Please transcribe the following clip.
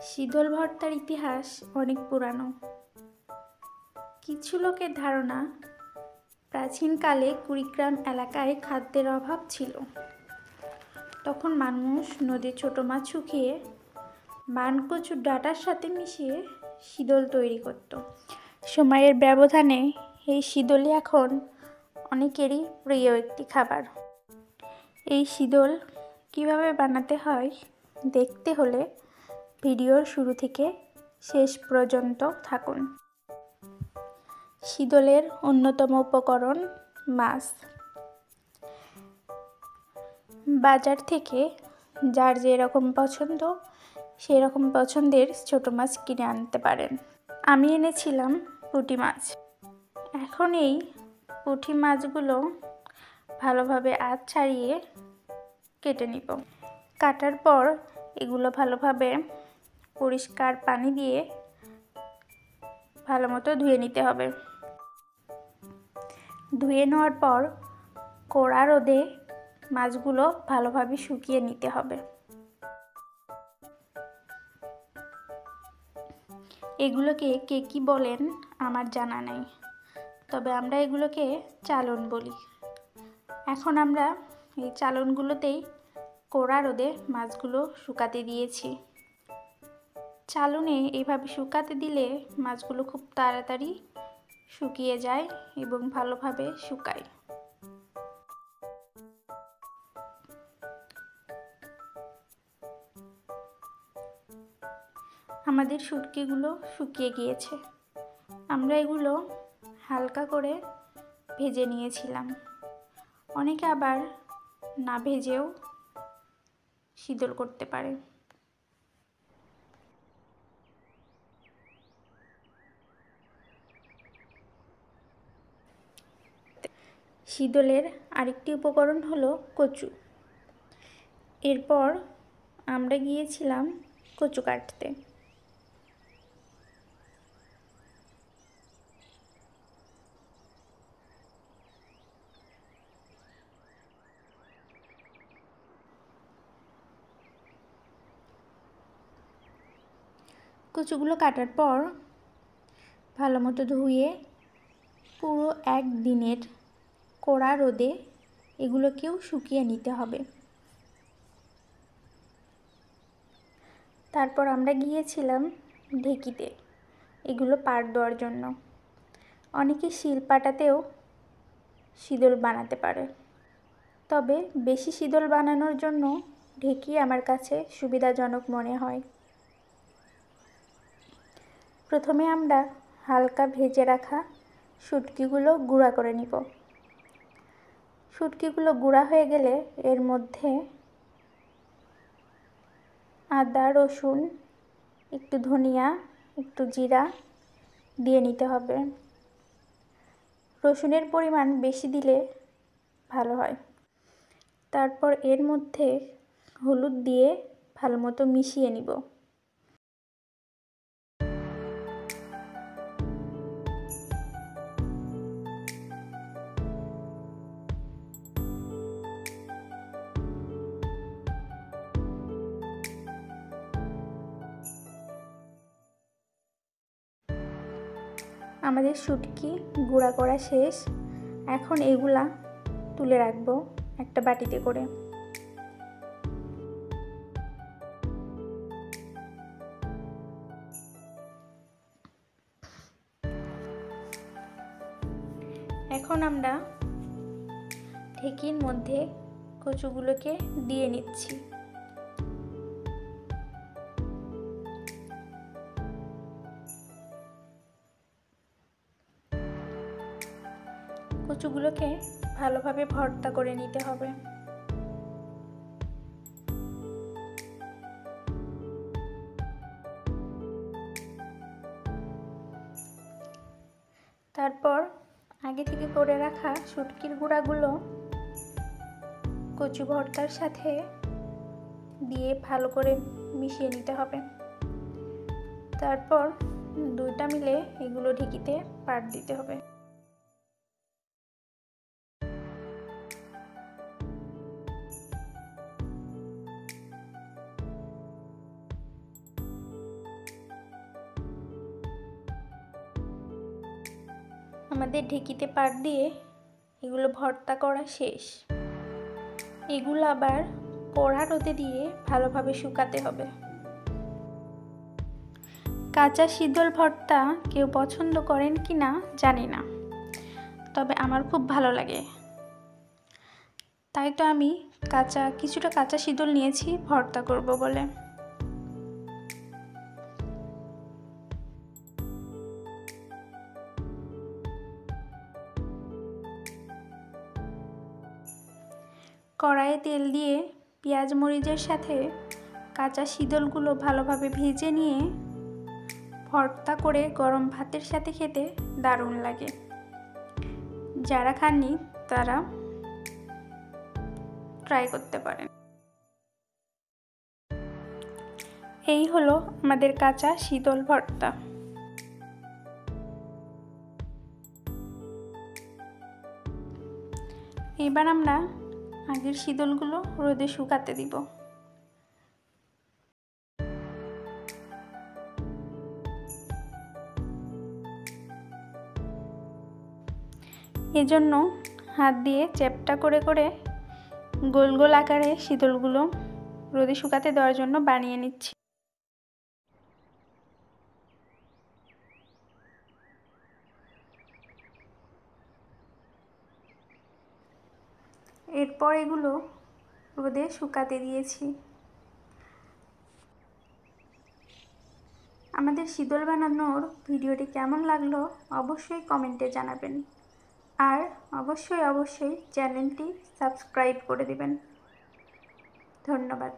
শীতল ভর্তার ইতিহাস অনেক পুরানো। কিছু লোকের ধারণা, প্রাচীনকালে কুড়িগ্রাম এলাকায় খাদ্যের অভাব ছিল। তখন মানুষ নদীর ছোট মাছ শুকিয়ে বানকচুর ডাঁটার সাথে মিশিয়ে শীতল তৈরি করত। সময়ের ব্যবধানে এই শীতলই এখন অনেকেরই প্রিয় একটি খাবার। এই শীতল কিভাবে বানাতে হয় দেখতে হলে ভিডিওর শুরু থেকে শেষ পর্যন্ত থাকুন। শীতলের অন্যতম উপকরণ মাছ। বাজার থেকে যার যেরকম পছন্দ সেই রকম পছন্দের ছোট মাছ কিনে আনতে পারেন। আমি এনেছিলাম পুঁটি মাছ। এখন এই পুঁটি মাছগুলো ভালোভাবে আঁশ ছাড়িয়ে কেটে নিব। কাটার পর এগুলো ভালোভাবে পরিষ্কার পানি দিয়ে ভালো মতো ধুয়ে নিতে হবে। ধুয়ে নেওয়ার পর কড়া রোদে মাছগুলো ভালোভাবে শুকিয়ে নিতে হবে। এগুলোকে কে কী বলেন আমার জানা নেই, তবে আমরা এগুলোকে চালন বলি। এখন আমরা এই চালনগুলোতেই কড়া রোদে মাছগুলো শুকাতে দিয়েছি। চালনে এইভাবে শুকাতে দিলে মাছগুলো খুব তাড়াতাড়ি শুকিয়ে যায় এবং ভালোভাবে শুকায়। আমাদের শুটকিগুলো শুকিয়ে গিয়েছে। আমরা এগুলো হালকা করে ভেজে নিয়েছিলাম। অনেকে আবার না ভেজেও শীতল করতে পারে। শীতলের আরেকটি উপকরণ হলো কচু। এরপর আমরা গিয়েছিলাম কচু কাটতে। কচুগুলো কাটার পর ভালো মতো ধুয়ে পুরো একদিনের কড়া রোদে এগুলোকেও শুকিয়ে নিতে হবে। তারপর আমরা গিয়েছিলাম ঢেকিতে এগুলো পাড় দেওয়ার জন্য। অনেকে শিলপাটাতেও শীতল বানাতে পারে, তবে বেশি শীতল বানানোর জন্য ঢেকি আমার কাছে সুবিধাজনক মনে হয়। প্রথমে আমরা হালকা ভেজে রাখা শুটকিগুলো গুঁড়া করে নিব। শুটকিগুলো গুঁড়া হয়ে গেলে এর মধ্যে আদা, রসুন, একটু ধনিয়া, একটু জিরা দিয়ে নিতে হবে। রসুনের পরিমাণ বেশি দিলে ভালো হয়। তারপর এর মধ্যে হলুদ দিয়ে ভালো মতো মিশিয়ে নিব। আমাদের শুটকি গুঁড়া করা শেষ। এখন এগুলা তুলে রাখবো একটা বাটিতে করে। এখন আমরা ঢেকির মধ্যে কচুগুলোকে দিয়ে নিচ্ছি। কচুগুলোকে ভালোভাবে ভর্তা করে নিতে হবে। তারপর আগে থেকে করে রাখা শুটকির গুঁড়াগুলো কচু ভর্তার সাথে দিয়ে ভালো করে মিশিয়ে নিতে হবে। তারপর দুইটা মিলে এগুলো ঢেকিতে পাড় দিতে হবে। আমাদের ঢেঁকিতে পাট দিয়ে এগুলো ভর্তা করা শেষ। এগুলো আবার কড়া রোদে দিয়ে ভালোভাবে শুকাতে হবে। কাঁচা শীতল ভর্তা কেউ পছন্দ করেন কি না জানি না, তবে আমার খুব ভালো লাগে। তাই তো আমি কিছুটা কাঁচা শীতল নিয়েছি ভর্তা করব বলে। কড়াইয়ে তেল দিয়ে পেঁয়াজ মরিচের সাথে কাঁচা শীতলগুলো ভালোভাবে ভেজে নিয়ে ভর্তা করে গরম ভাতের সাথে খেতে দারুণ লাগে। যারা খাননি তারা ট্রাই করতে পারেন। এই হলো আমাদের কাঁচা শীতল ভর্তা। এবার আমরা আগের শীতলগুলো রোদে শুকাতে দিব। এজন্য হাত দিয়ে চ্যাপ্টা করে করে গোল গোল আকারে শীতলগুলো রোদে শুকাতে দেওয়ার জন্য বানিয়ে নিচ্ছি। এরপর এগুলো রোদে শুকাতে দিয়েছি। আমাদের শীতল বানানোর ভিডিওটি কেমন লাগলো অবশ্যই কমেন্টে জানাবেন, আর অবশ্যই চ্যানেলটি সাবস্ক্রাইব করে দিবেন। ধন্যবাদ।